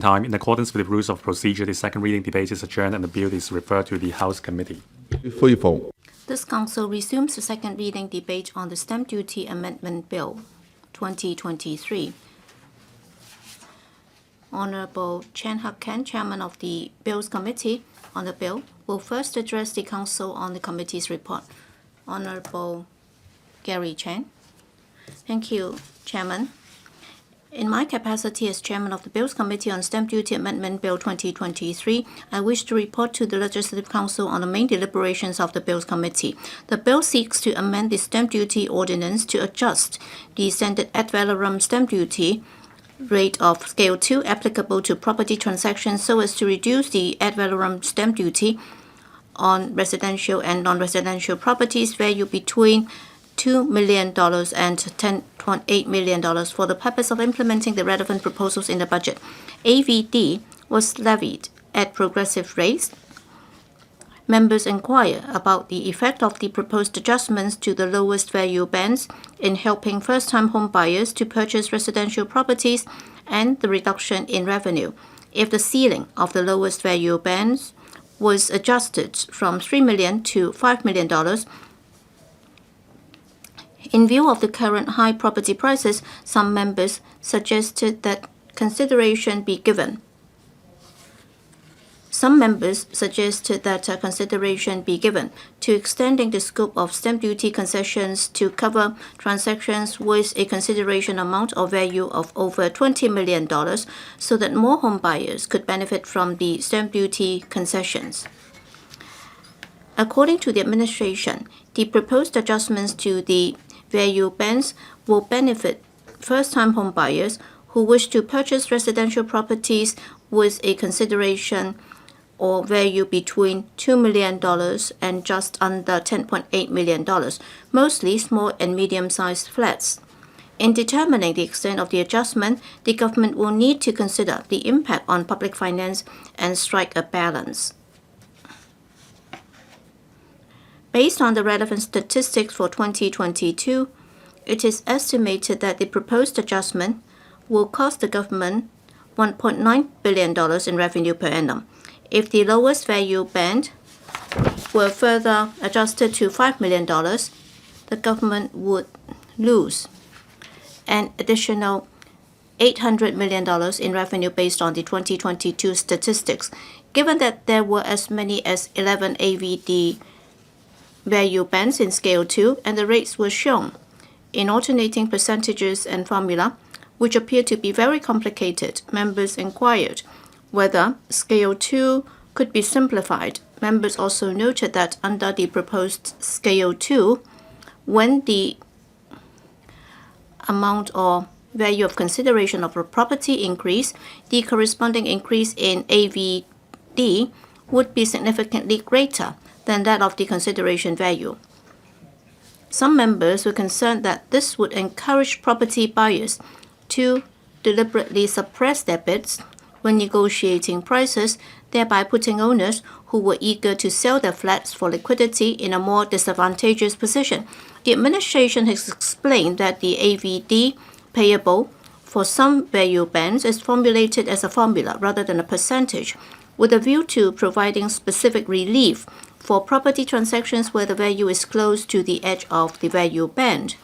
Time, in accordance with the rules of procedure, the second reading debate is adjourned and the bill is referred to the House Committee. 恢復。 This Council resumes the second reading debate on the Stamp Duty Amendment Bill 2023. Honorable Chan Hak Ken, Chairman of the Bills Committee on the bill, will first address the Council on the committee's report. Honorable Gary Chan. Thank you, Chairman. In my capacity as Chairman of the Bills Committee on Stamp Duty Amendment Bill 2023, I wish to report to the Legislative Council on the main deliberations of the Bills Committee. The bill seeks to amend the Stamp Duty Ordinance to adjust the standard ad valorem stamp duty rate of Scale 2 applicable to property transactions so as to reduce the ad valorem stamp duty on residential and non-residential properties valued between $2 million and $10.8 million for the purpose of implementing the relevant proposals in the budget. AVD was levied at progressive rates. Members inquire about the effect of the proposed adjustments to the lowest value bands in helping first-time home buyers to purchase residential properties and the reduction in revenue. If the ceiling of the lowest value bands was adjusted from $3 million to $5 million, in view of the current high property prices, some members suggested that consideration be given to extending the scope of stamp duty concessions to cover transactions with a consideration amount or value of over $20 million so that more home buyers could benefit from the stamp duty concessions. According to the administration, the proposed adjustments to the value bands will benefit first-time home buyers who wish to purchase residential properties with a consideration or value between $2 million and just under $10.8 million, mostly small and medium-sized flats. In determining the extent of the adjustment, the government will need to consider the impact on public finance and strike a balance. Based on the relevant statistics for 2022, it is estimated that the proposed adjustment will cost the government $1.9 billion in revenue per annum. If the lowest value band were further adjusted to $5 million, the government would lose an additional $800 million in revenue based on the 2022 statistics. Given that there were as many as 11 AVD value bands in Scale 2 and the rates were shown in alternating percentages and formula, which appear to be very complicated, members inquired whether Scale 2 could be simplified. Members also noted that under the proposed Scale 2, when the amount or value of consideration of a property increase, the corresponding increase in AVD would be significantly greater than that of the consideration value. Some members were concerned that this would encourage property buyers to deliberately suppress their bids when negotiating prices, thereby putting owners who were eager to sell their flats for liquidity in a more disadvantageous position. The administration has explained that the AVD payable for some value bands is formulated as a formula rather than a percentage, with a view to providing specific relief for property transactions where the value is close to the edge of the value band.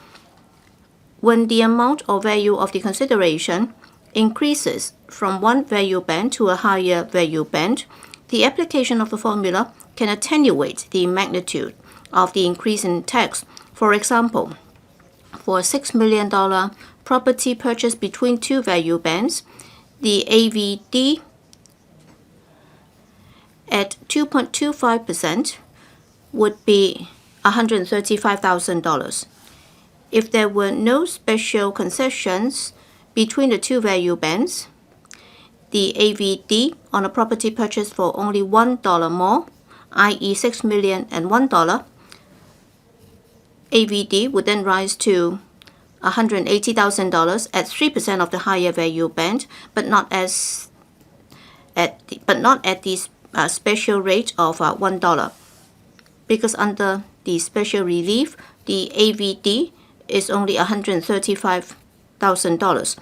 When the amount or value of the consideration increases from one value band to a higher value band, the application of the formula can attenuate the magnitude of the increase in tax. For example, for a $6 million property purchase between two value bands, the AVD at 2.25% would be $135,000. If there were no special concessions between the two value bands, the AVD on a property purchase for only $1 more, i.e. $6 million and $1, AVD would then rise to $180,000 at 3% of the higher value band, but not at the special rate of $1, because under the special relief, the AVD is only $135,000.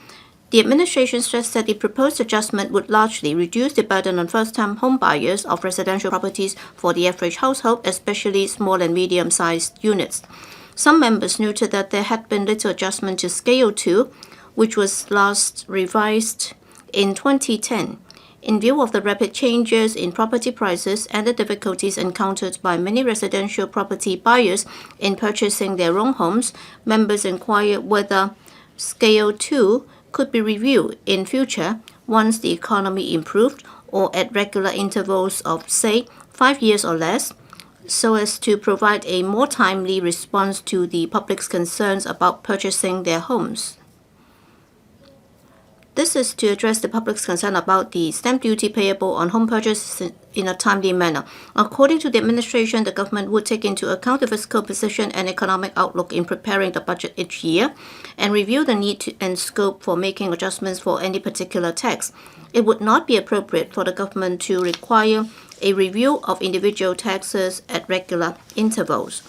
The administration stressed that the proposed adjustment would largely reduce the burden on first-time home buyers of residential properties for the average household, especially small and medium-sized units. Some members noted that there had been little adjustment to Scale 2, which was last revised in 2010. In view of the rapid changes in property prices and the difficulties encountered by many residential property buyers in purchasing their own homes, members inquired whether Scale 2 could be reviewed in future once the economy improved or at regular intervals of, say, 5 years or less, so as to provide a more timely response to the public's concerns about purchasing their homes. This is to address the public's concern about the stamp duty payable on home purchases in a timely manner. According to the administration, the government would take into account the fiscal position and economic outlook in preparing the budget each year and review the need and scope for making adjustments for any particular tax. It would not be appropriate for the government to require a review of individual taxes at regular intervals.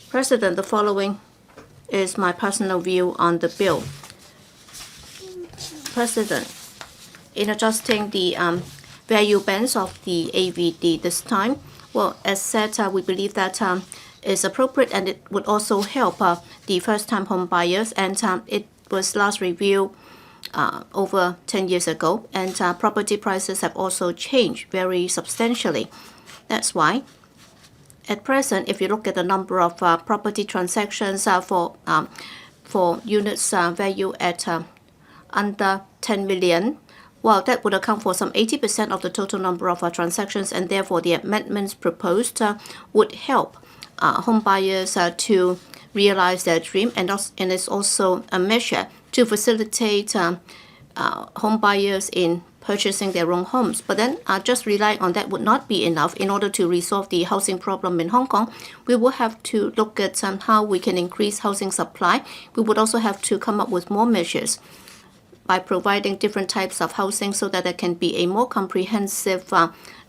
President, the following is my personal view on the bill. President, in adjusting the value bands of the AVD this time, well, as said, we believe that is appropriate and it would also help the first-time home buyers, and it was last reviewed over 10 years ago, and property prices have also changed very substantially. That's why at present, if you look at the number of property transactions for units valued at under 10 million, well, that would account for some 80% of the total number of transactions, and therefore the amendments proposed would help home buyers to realize their dream, and it's also a measure to facilitate home buyers in purchasing their own homes. But then just relying on that would not be enough. In order to resolve the housing problem in Hong Kong, we will have to look at how we can increase housing supply. We would also have to come up with more measures by providing different types of housing so that there can be a more comprehensive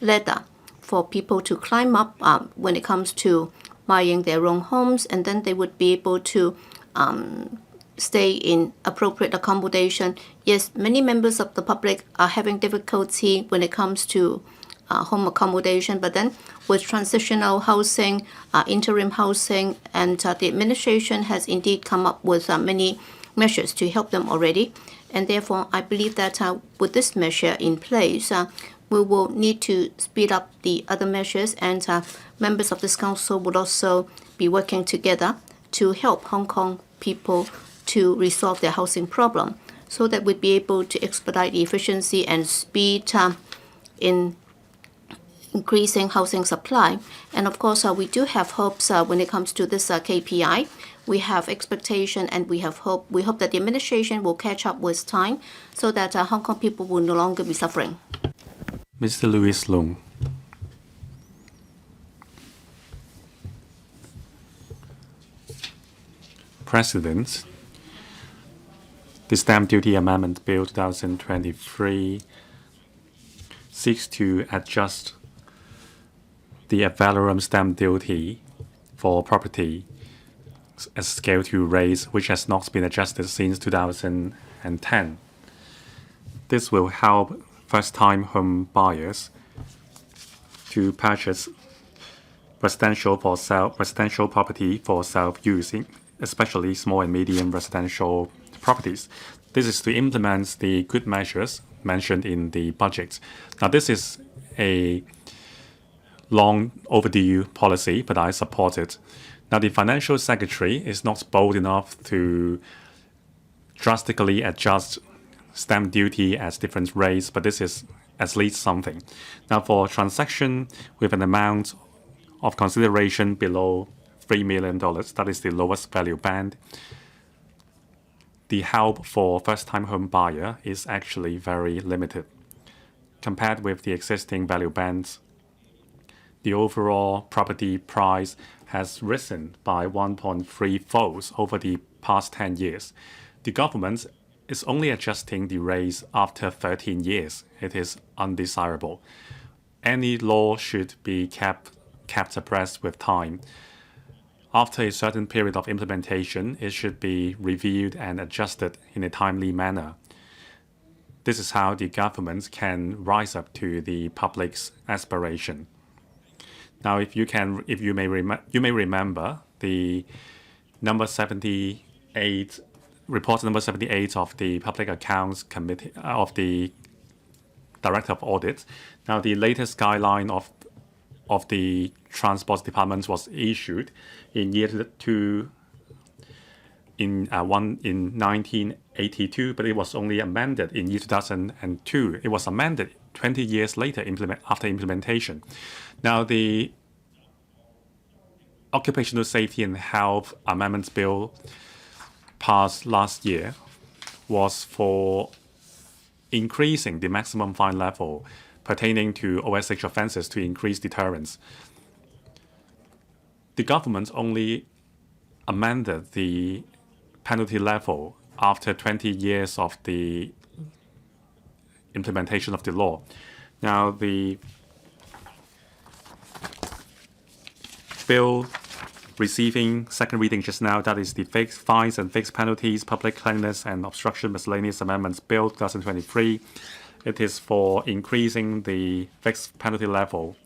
ladder for people to climb up when it comes to buying their own homes, and then they would be able to stay in appropriate accommodation. Yes, many members of the public are having difficulty when it comes to home accommodation, but then with transitional housing, interim housing, and the administration has indeed come up with many measures to help them already. And therefore, I believe that with this measure in place, we will need to speed up the other measures, and members of this council would also be working together to help Hong Kong people to resolve their housing problem, so that we'd be able to expedite the efficiency and speed in increasing housing supply. And of course, we do have hopes when it comes to this KPI. We have expectation and we have hope. We hope that the administration will catch up with time so that Hong Kong people will no longer be suffering. Mr. Louis Lung. President, the Stamp Duty Amendment Bill 2023 seeks to adjust the ad valorem stamp duty for property as Scale 2 raise, which has not been adjusted since 2010. This will help first-time home buyers to purchase residential property for self-using, especially small and medium residential properties. This is to implement the good measures mentioned in the budget. Now, this is a long overdue policy, but I support it. Now, the Financial Secretary is not bold enough to drastically adjust stamp duty at different rates, but this is at least something. Now, for transaction with an amount of consideration below $3 million, that is the lowest value band, the help for first-time home buyer is actually very limited. Compared with the existing value bands, the overall property price has risen by 1.3-folds over the past 10 years. The government is only adjusting the rates after 13 years. It is undesirable. Any law should be kept abreast with time. after a certain period of implementation, it should be reviewed and adjusted in a timely manner. This is how the government can rise up to the public's aspiration. Now, you may remember the number 78, report number 78 of the Public Accounts Committee of the Director of Audit. Now, the latest guideline of the Transport Department was issued in 1982, but it was only amended in year 2002. It was amended 20 years later after implementation. Now, the Occupational Safety and Health Amendments Bill passed last year was for increasing the maximum fine level pertaining to OSH offences to increase deterrence. The government only amended the penalty level after 20 years of the implementation of the law. Now, the bill receiving second reading just now, that is the Fixed Fines and Fixed Penalties, Public Cleanliness and Obstruction Miscellaneous Amendments Bill 2023. It is for increasing the fixed penalty level.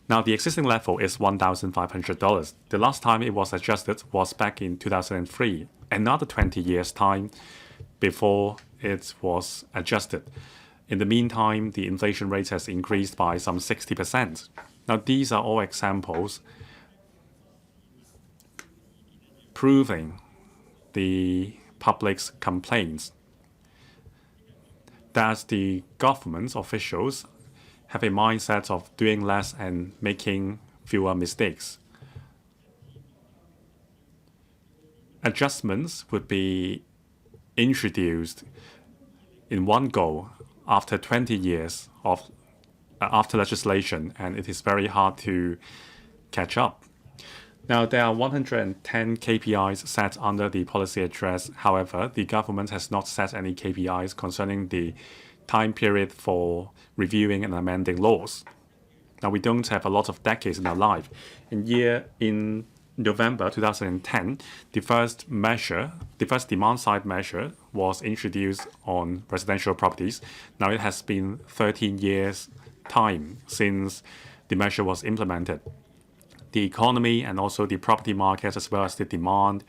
Now, the existing level is $1,500. The last time it was adjusted was back in 2003, another 20 years' time before it was adjusted. In the meantime, the inflation rate has increased by some 60%. Now, these are all examples proving the public's complaints that the government officials have a mindset of doing less and making fewer mistakes. Adjustments would be introduced in one go after 20 years of after legislation, and it is very hard to catch up. Now, there are 110 KPIs set under the policy address. However, the government has not set any KPIs concerning the time period for reviewing and amending laws. Now, we don't have a lot of decades in our life. In November 2010, the first demand-side measure was introduced on residential properties. Now, it has been 13 years' time since the measure was implemented. The economy and also the property markets, as well as the demand,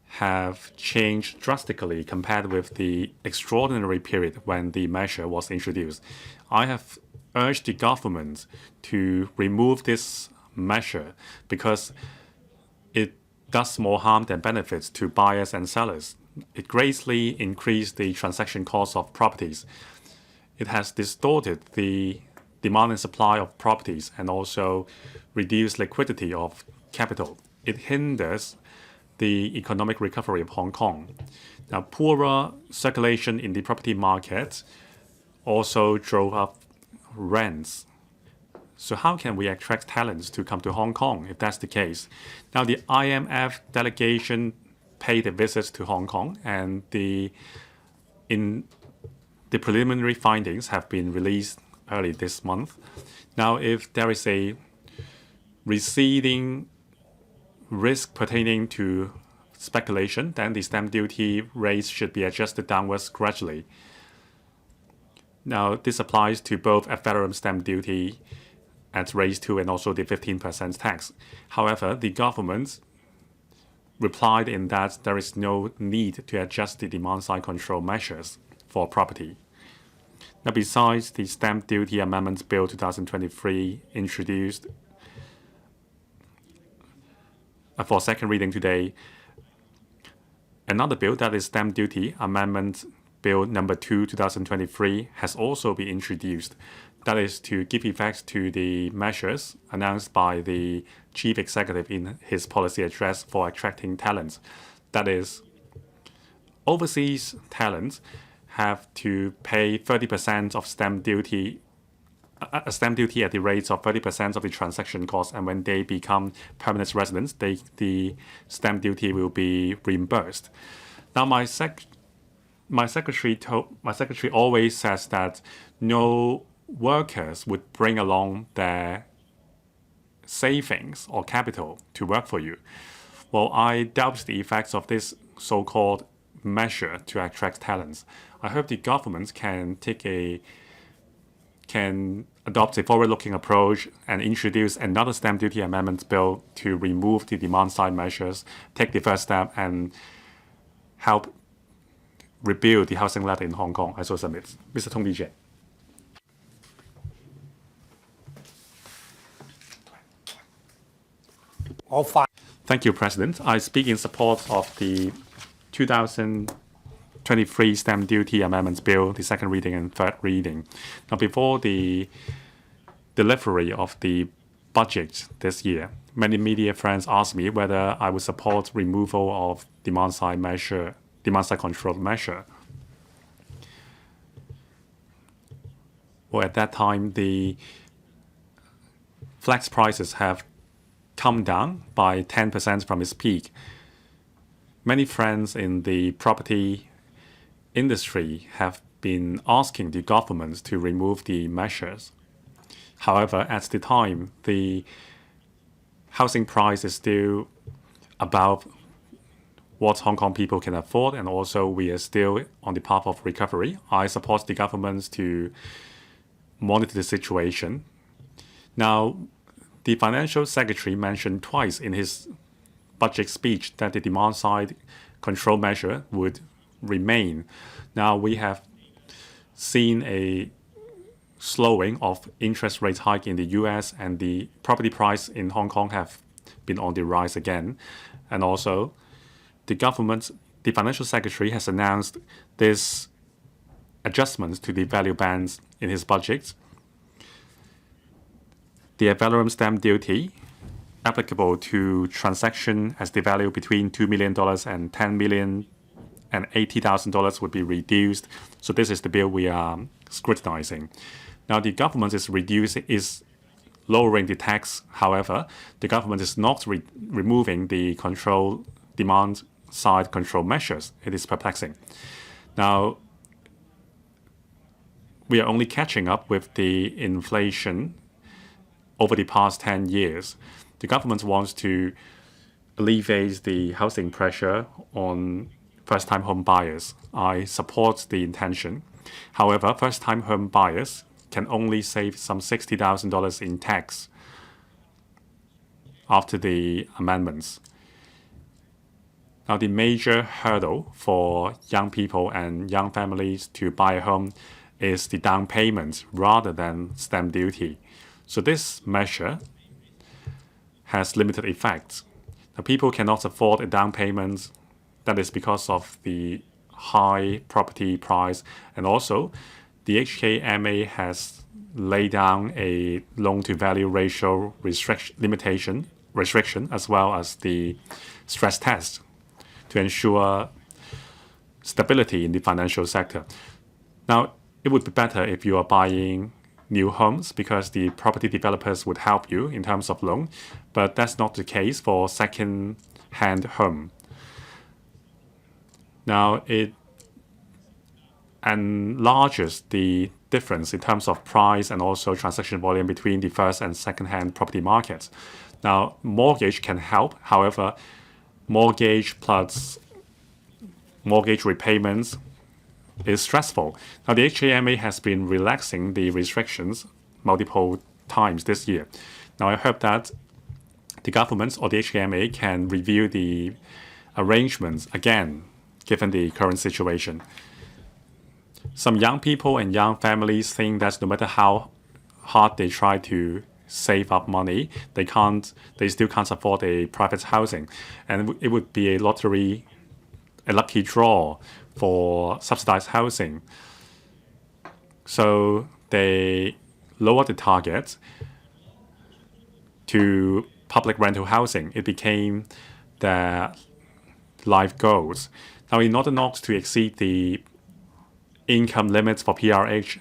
have changed drastically compared with the extraordinary period when the measure was introduced. I have urged the government to remove this measure because it does more harm than benefits to buyers and sellers. It greatly increased the transaction cost of properties. It has distorted the demand and supply of properties and also reduced liquidity of capital. It hinders the economic recovery of Hong Kong. Now, poorer circulation in the property market also drove up rents. So how can we attract talents to come to Hong Kong if that's the case? Now, the IMF delegation paid a visit to Hong Kong, and the preliminary findings have been released early this month. Now, if there is a receding risk pertaining to speculation, then the stamp duty rates should be adjusted downwards gradually. Now, this applies to both ad valorem stamp duty at rate 2 and also the 15% tax. However, the government replied in that there is no need to adjust the demand-side control measures for property. Now, besides the Stamp Duty Amendments Bill 2023 introduced for second reading today, another bill, that is Stamp Duty Amendment Bill number 2, 2023, has also been introduced. That is to give effect to the measures announced by the Chief Executive in his policy address for attracting talents. That is, overseas talents have to pay 30% of stamp duty, a stamp duty at the rates of 30% of the transaction cost, and when they become permanent residents, the stamp duty will be reimbursed. Now, my secretary always says that no workers would bring along their savings or capital to work for you. Well, I doubt the effects of this so-called measure to attract talents. I hope the government can adopt a forward-looking approach and introduce another stamp duty amendment bill to remove the demand-side measures, take the first step, and help rebuild the housing ladder in Hong Kong. I so submit. Mr. Tong Li-Jie. Thank you, President. I speak in support of the 2023 Stamp Duty Amendments Bill, the second reading and third reading. Now, before the delivery of the budget this year, many media friends asked me whether I would support removal of demand-side control measure. Well, at that time, the flat prices have come down by 10% from its peak. Many friends in the property industry have been asking the government to remove the measures. However, at the time, the housing price is still above what Hong Kong people can afford, and also we are still on the path of recovery. I support the government to monitor the situation. Now, the Financial Secretary mentioned twice in his budget speech that the demand-side control measure would remain. Now, we have seen a slowing of interest rate hike in the US, and the property price in Hong Kong have been on the rise again. And also, the Financial Secretary has announced this adjustments to the value bands in his budget. The ad valorem stamp duty applicable to transaction as the value between $2 million and $10 million and $80,000 would be reduced. So this is the bill we are scrutinizing. Now the government is lowering the tax. However, the government is not removing the demand side control measures. It is perplexing. Now, we are only catching up with the inflation over the past 10 years. The government wants to alleviate the housing pressure on first-time home buyers. I support the intention. However, first-time home buyers can only save some $60,000 in tax after the amendments. Now, the major hurdle for young people and young families to buy a home is the down payment rather than stamp duty. So this measure has limited effects. Now, people cannot afford a down payment. That is because of the high property price. And also, the HKMA has laid down a loan-to-value ratio restriction, as well as the stress test to ensure stability in the financial sector. Now, it would be better if you are buying new homes because the property developers would help you in terms of loan, but that's not the case for second-hand home. Now, it enlarges the difference in terms of price and also transaction volume between the first and second-hand property markets. Now, mortgage can help. However, mortgage plus mortgage repayments is stressful. Now, the HKMA has been relaxing the restrictions multiple times this year. Now, I hope that the government or the HKMA can review the arrangements again, given the current situation. Some young people and young families think that no matter how hard they try to save up money, they still can't afford a private housing. And it would be a lucky draw for subsidized housing. So they lowered the target to public rental housing. It became their life goals. Now, in order not to exceed the income limits for PRH,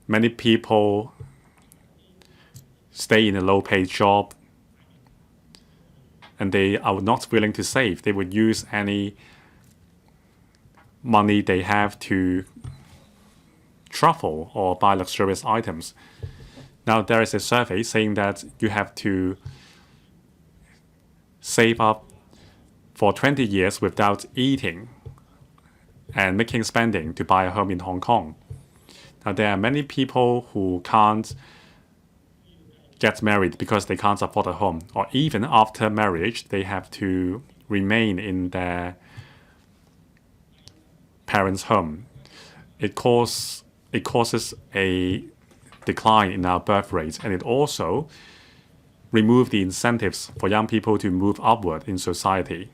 many people stay in a low-paid job and they are not willing to save. They would use any money they have to travel or buy luxurious items. Now, there is a survey saying that you have to save up for 20 years without eating and making spending to buy a home in Hong Kong. Now, there are many people who can't get married because they can't afford a home, or even after marriage, they have to remain in their parents' home. It causes a decline in our birth rates, and it also removes the incentives for young people to move upward in society.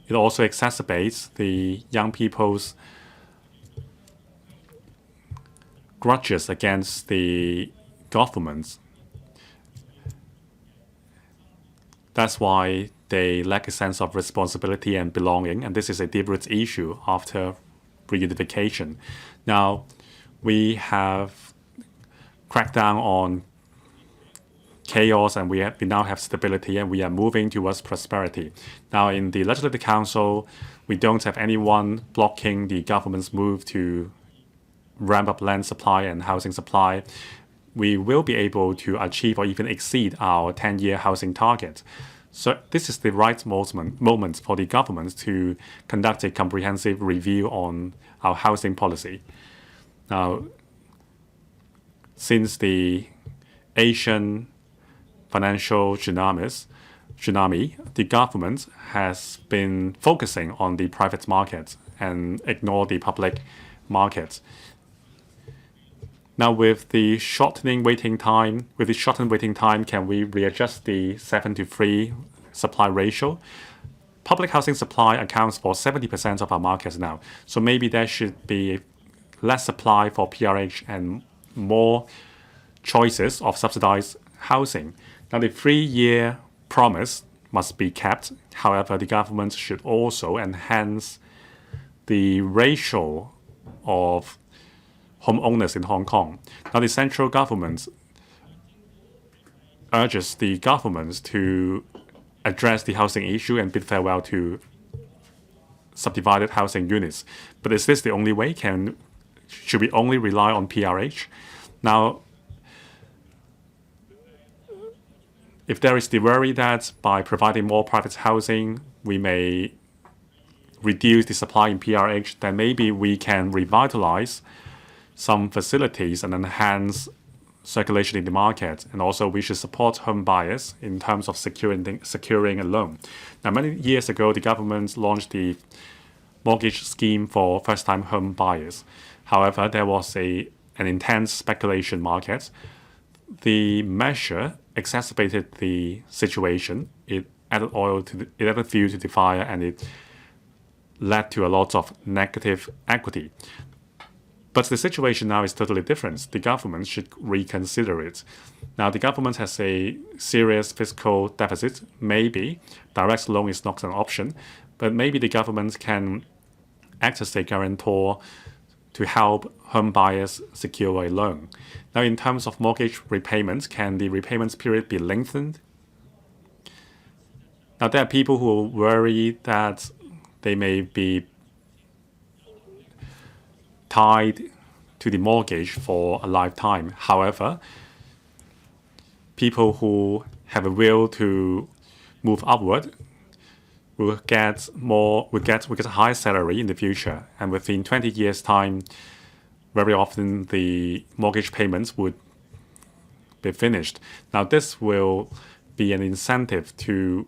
It also exacerbates the young people's grudges against the governments. That's why they lack a sense of responsibility and belonging, and this is a deep-rooted issue after reunification. Now, we have cracked down on chaos, and we now have stability, and we are moving towards prosperity. Now, in the Legislative Council, we don't have anyone blocking the government's move to ramp up land supply and housing supply. We will be able to achieve or even exceed our 10-year housing target. So this is the right moment for the government to conduct a comprehensive review on our housing policy. Now, since the Asian financial tsunami, the government has been focusing on the private market and ignore the public market. Now, with the shortened waiting time, can we readjust the 7-to-3 supply ratio? Public housing supply accounts for 70% of our markets now. So maybe there should be less supply for PRH and more choices of subsidized housing. Now, the 3-year promise must be kept. However, the government should also enhance the ratio of homeowners in Hong Kong. Now, the central government urges the governments to address the housing issue and bid farewell to subdivided housing units. But is this the only way? Should we only rely on PRH? Now, if there is the worry that by providing more private housing, we may reduce the supply in PRH, then maybe we can revitalize some facilities and enhance circulation in the market. And also, we should support home buyers in terms of securing a loan. Now, many years ago, the government launched the mortgage scheme for first-time home buyers. However, there was an intense speculation market. The measure exacerbated the situation. It added fuel to the fire, and it led to a lot of negative equity. But the situation now is totally different. The government should reconsider it. Now, the government has a serious fiscal deficit. Maybe direct loan is not an option, but maybe the government can act as a guarantor to help home buyers secure a loan. Now, in terms of mortgage repayments, can the repayment period be lengthened? Now, there are people who worry that they may be tied to the mortgage for a lifetime. However, people who have a will to move upward will get a higher salary in the future, and within 20 years' time, very often the mortgage payments would be finished. Now, this will be an incentive to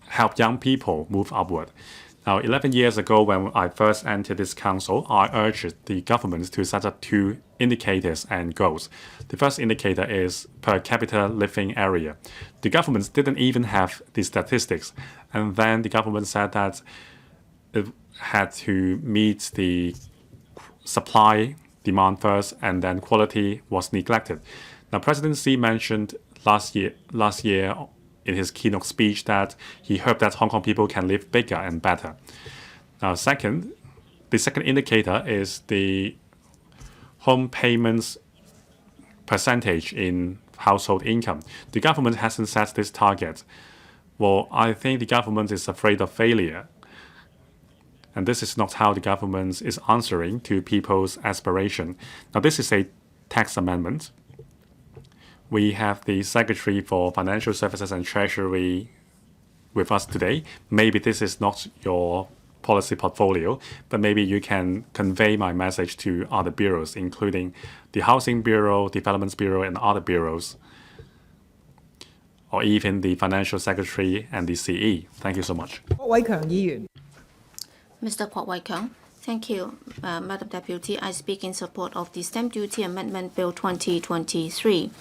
help young people move upward. Now, 11 years ago, when I first entered this council, I urged the government to set up 2 indicators and goals. The first indicator is per capita living area. The government didn't even have the statistics, and then the government said that it had to meet the supply demand first, and then quality was neglected. Now, President Xi mentioned last year in his keynote speech that he hoped that Hong Kong people can live bigger and better. Now, the second indicator is the home payments percentage in household income. The government hasn't set this target. Well, I think the government is afraid of failure. And this is not how the government is answering to people's aspiration. Now, this is a tax amendment. we have the Secretary for Financial Services and Treasury with us today. Maybe this is not your policy portfolio, but maybe you can convey my message to other bureaus, including the Housing Bureau, Development Bureau, and other bureaus, or even the Financial Secretary and the CE. Thank you so much. 郭偉強議員。 Mr. Kwok Wai-keung. Thank you, Madam Deputy. I speak in support of the Stamp Duty Amendment Bill 2023.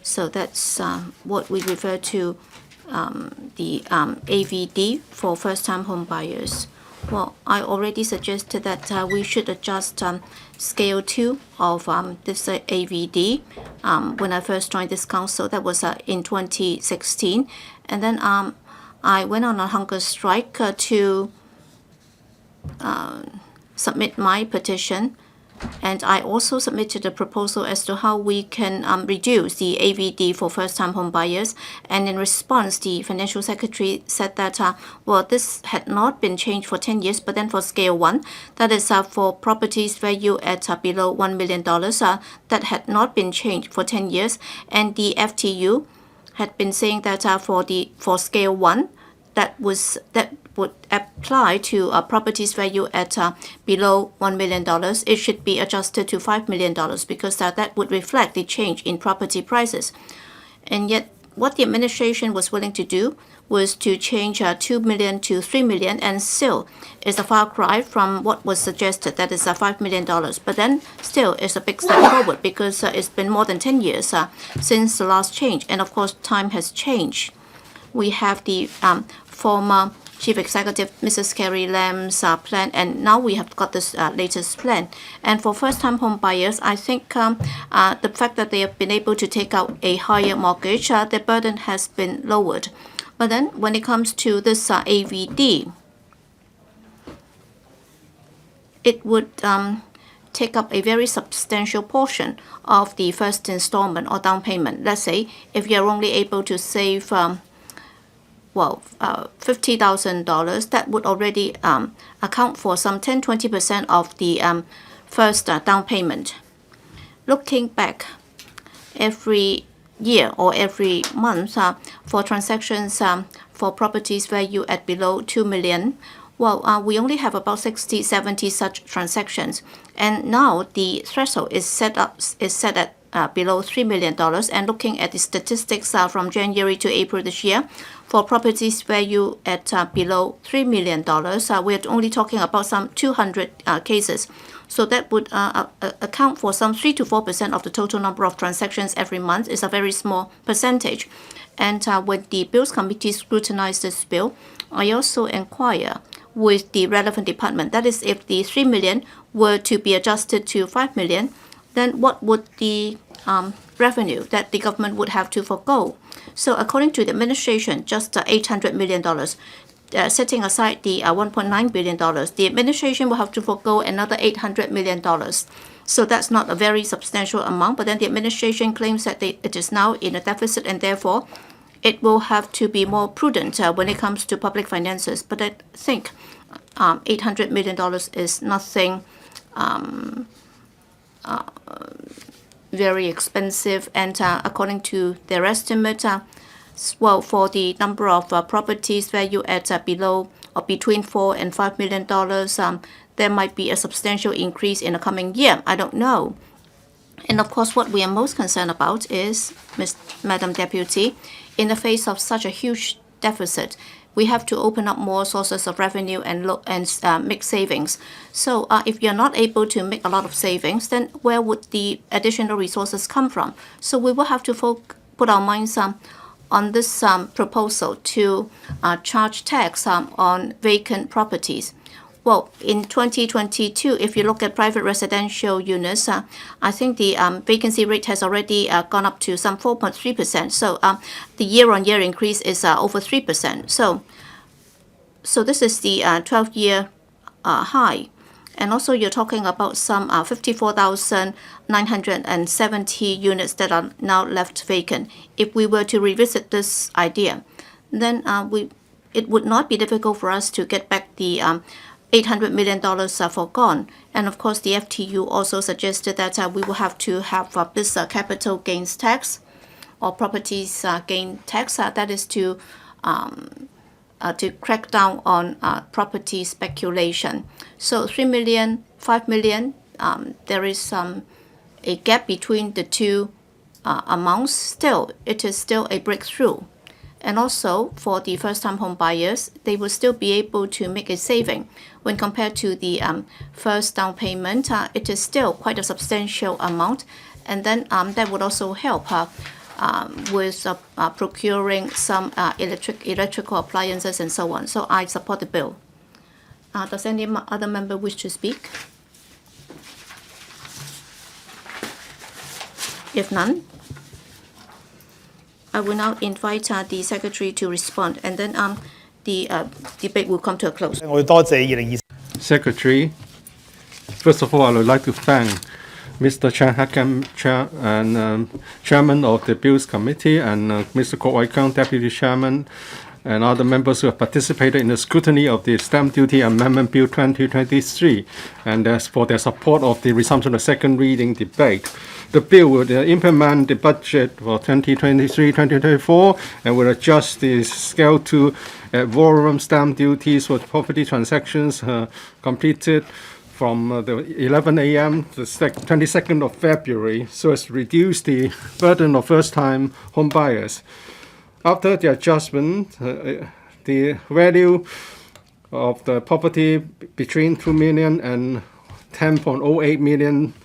So that's what we refer to the AVD for first-time home buyers. Well, I already suggested that we should adjust Scale 2 of this AVD when I first joined this council. That was in 2016. And then I went on a hunger strike to submit my petition, and I also submitted a proposal as to how we can reduce the AVD for first-time home buyers. And in response, the Financial Secretary said that, well, this had not been changed for 10 years, but then for Scale 1, that is for properties valued at below $1 million, that had not been changed for 10 years. And the FTU had been saying that for Scale 1, that would apply to properties valued at below $1 million. It should be adjusted to $5 million because that would reflect the change in property prices. And yet, what the administration was willing to do was to change $2 million to $3 million, and still is a far cry from what was suggested, that is $5 million. But then still is a big step forward because it's been more than 10 years since the last change. And of course, time has changed. We have the former Chief Executive Mrs. Carrie Lam's plan, and now we have got this latest plan. And for first-time home buyers, I think the fact that they have been able to take out a higher mortgage, their burden has been lowered. But then when it comes to this AVD, it would take up a very substantial portion of the first installment or down payment. Let's say if you're only able to save $50,000, that would already account for some 10-20% of the first down payment. Looking back, every year or every month for transactions for properties valued at below $2 million, we only have about 60-70 such transactions, and now the threshold is set at below $3 million. And looking at the statistics from January to April this year, for properties valued at below $3 million, we're only talking about some 200 cases. So that would account for some 3 to 4% of the total number of transactions every month. It's a very small percentage. And when the Bills Committee scrutinized this bill, I also inquire with the relevant department. That is, if the $3 million were to be adjusted to $5 million, then what would the revenue that the government would have to forego? So according to the administration, just $800 million. Setting aside the $1.9 billion, the administration will have to forego another $800 million. So that's not a very substantial amount, but then the administration claims that it is now in a deficit, and therefore it will have to be more prudent when it comes to public finances. But I think $800 million is nothing very expensive, and according to their estimate, for the number of properties valued at below or between $4 and $5 million, there might be a substantial increase in the coming year. I don't know. And of course, what we are most concerned about is, Madam Deputy, in the face of such a huge deficit, we have to open up more sources of revenue and make savings. So if you're not able to make a lot of savings, then where would the additional resources come from? So we will have to put our minds on this proposal to charge tax on vacant properties. Well, in 2022, if you look at private residential units, I think the vacancy rate has already gone up to some 4.3%. So the year-on-year increase is over 3%. So this is the 12-year high. And also you're talking about some 54,970 units that are now left vacant. If we were to revisit this idea, then it would not be difficult for us to get back the $800 million foregone. And of course, the FTU also suggested that we will have to have this capital gains tax. or properties gain tax, that is to crack down on property speculation. So 3 million, 5 million, there is a gap between the two amounts. Still, it is still a breakthrough. And also for the first-time home buyers, they will still be able to make a saving. When compared to the first down payment, it is still quite a substantial amount. And then that would also help with procuring some electrical appliances and so on. So I support the bill. Does any other member wish to speak? If none, I will now invite the Secretary to respond, and then the debate will come to a close. Secretary, first of all, I would like to thank Mr. Chan Hak-kan, Chairman of the Bills Committee, and Mr. Kwok Wai-keung, Deputy Chairman, and other members who have participated in the scrutiny of the Stamp Duty Amendment Bill 2023, and for their support of the resumption of second reading debate. The bill will implement the budget for 2023-2024 and will adjust the scale to volume stamp duties for property transactions completed from the 11 a.m. to the 22nd of February, so as to reduce the burden of first-time home buyers. After the adjustment, the value of the property between $2 million and $10.08 million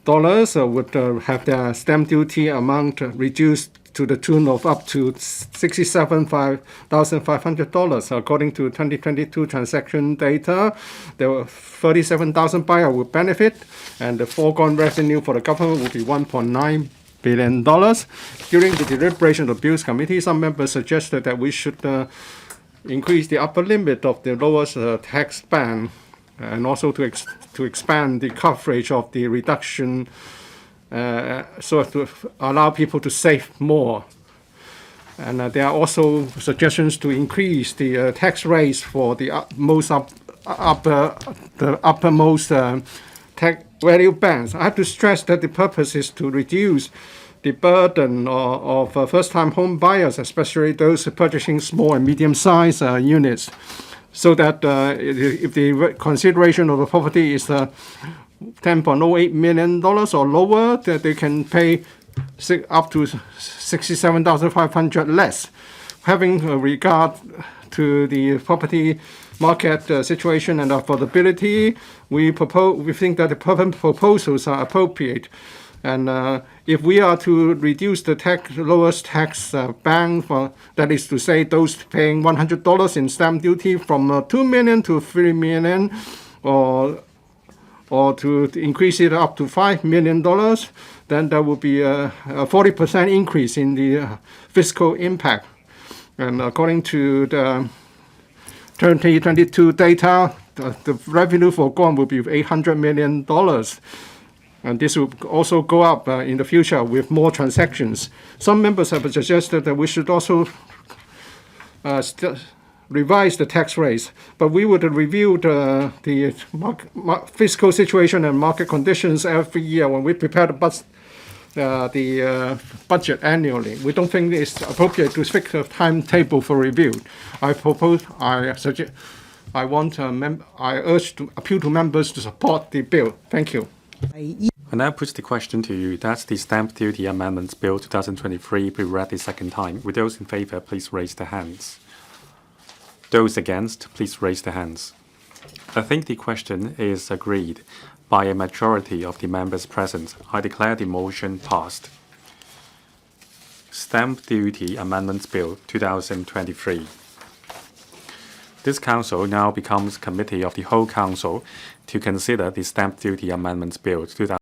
would have their stamp duty amount reduced to the tune of up to $67,500. According to 2022 transaction data, there were 37,000 buyers would benefit, and the foregone revenue for the government would be $1.9 billion. During the deliberation of the Bills Committee, some members suggested that we should increase the upper limit of the lowest tax band, and also to expand the coverage of the reduction so as to allow people to save more. And there are also suggestions to increase the tax rates for the uppermost tax value bands. I have to stress that the purpose is to reduce the burden of first-time home buyers, especially those purchasing small and medium-sized units, so that if the consideration of the property is $10.08 million or lower, that they can pay up to $67,500 less. Having regard to the property market situation and affordability, we think that the proposals are appropriate. And if we are to reduce the lowest tax band, that is to say those paying $100 in stamp duty from $2 million to $3 million, or to increase it up to $5 million, then there will be a 40% increase in the fiscal impact. And according to the 2022 data, the revenue foregone will be $800 million. And this will also go up in the future with more transactions. Some members have suggested that we should also revise the tax rates, but we would review the fiscal situation and market conditions every year when we prepare the budget annually. We don't think it's appropriate to fix a timetable for review. I urge to appeal to members to support the bill. Thank you. I now put the question to you that the Stamp Duty Amendments Bill 2023 be read the second time. With those in favor, please raise their hands. Those against, please raise their hands. I think the question is agreed by a majority of the members present. I declare the motion passed. Stamp Duty Amendments Bill 2023. This Council now becomes Committee of the Whole Council to consider the Stamp Duty Amendments Bill 2023.